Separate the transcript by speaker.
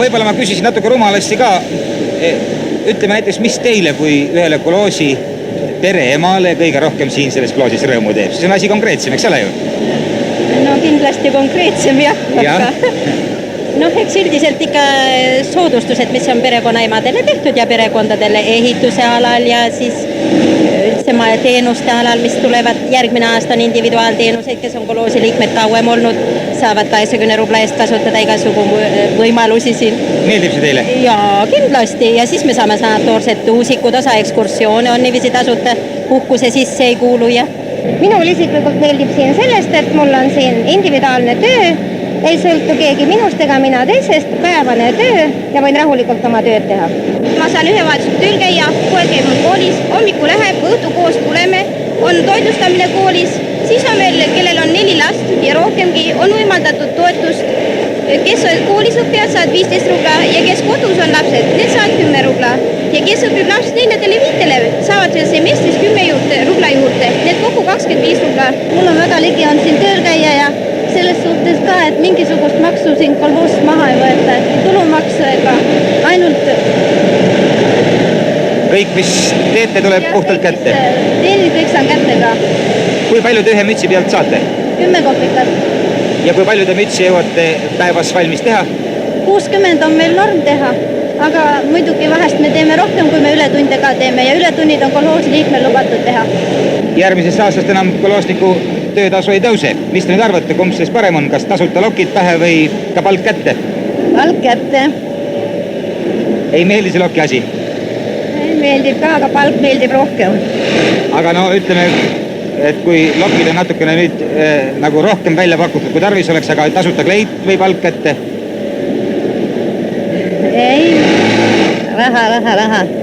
Speaker 1: Võib-olla ma küsisin natuke rumalasti ka. Ütleme näiteks, mis teile kui ühele koloosi pereemale kõige rohkem siin selles koloosis rõõmu teeb? See on asi konkreetsem, eks ole ju?
Speaker 2: No kindlasti konkreetsem jah. Eks üldiselt ikka soodustused, mis on perekonnaemadele tehtud ja perekondadele ehituse alal ja siis üldse teenuste alal, mis tulevad järgmine aasta on individuaalteenuseid, kes on koloosi liikmed kauem olnud, saavad 80 rubla eest kasutada igasugu võimalusi siin.
Speaker 1: Meeldib see teile?
Speaker 2: Jaa, kindlasti. Ja siis me saame sanatoorset uusikud, osa ekskursioone on niiviisi tasuta, puhkuse sisse ei kuulu ja...
Speaker 3: Minul isiklikult meeldib siin sellest, et mul on siin individuaalne töö, ei sõltu keegi minust ega mina teisest, päevane töö ja võin rahulikult oma tööd teha.
Speaker 4: Ma saan ühe vahetusel tööl käia, poeg käib koolis, hommiku läheb, õhtu koos tuleme, on toitlustamine koolis, siis on veel, kellel on 4 last ja rohkemgi, on võimaldatud toetust, kes koolis õppijad saavad 15 rubla ja kes kodus on lapsed, need saavad 10 rubla ja kes õpib laps 4-5, saavad veel semestris 10 rubla juurde, need kokku 25 rubla.
Speaker 3: Mul on väga ligi on siin tööl käia ja selles suhtes ka, et mingisugust maksu siin kolhoos maha ei võeta, et tulumaksu ega ainult...
Speaker 1: Kõik, mis teete, tuleb puhtalt kätte?
Speaker 3: Teenid kõik saan kätte ka.
Speaker 1: Kui palju te ühe mütsi pealt saate?
Speaker 3: 10 kopikat.
Speaker 1: Ja kui palju te mütsi jõuate päevas valmis teha?
Speaker 3: 60 on meil norm teha, aga muidugi vahest me teeme rohkem, kui me ületunde ka teeme ja ületunnid on kolhoosi liikmel lubatud teha.
Speaker 1: Järgmisest aastast enam koloosniku töötasu ei tõuse. Mis te nüüd arvate, kumb siis parem on? Kas tasuta lokid pähe või ka palk kätte?
Speaker 3: Palk kätte.
Speaker 1: Ei meeldi see loki asi?
Speaker 3: Meeldib ka, aga palk meeldib rohkem.
Speaker 1: Aga no ütleme, et kui lokid on natukene nüüd nagu rohkem välja pakutud, kui tarvis oleks, aga tasuta kleit või palk kätte?
Speaker 3: Ei, raha.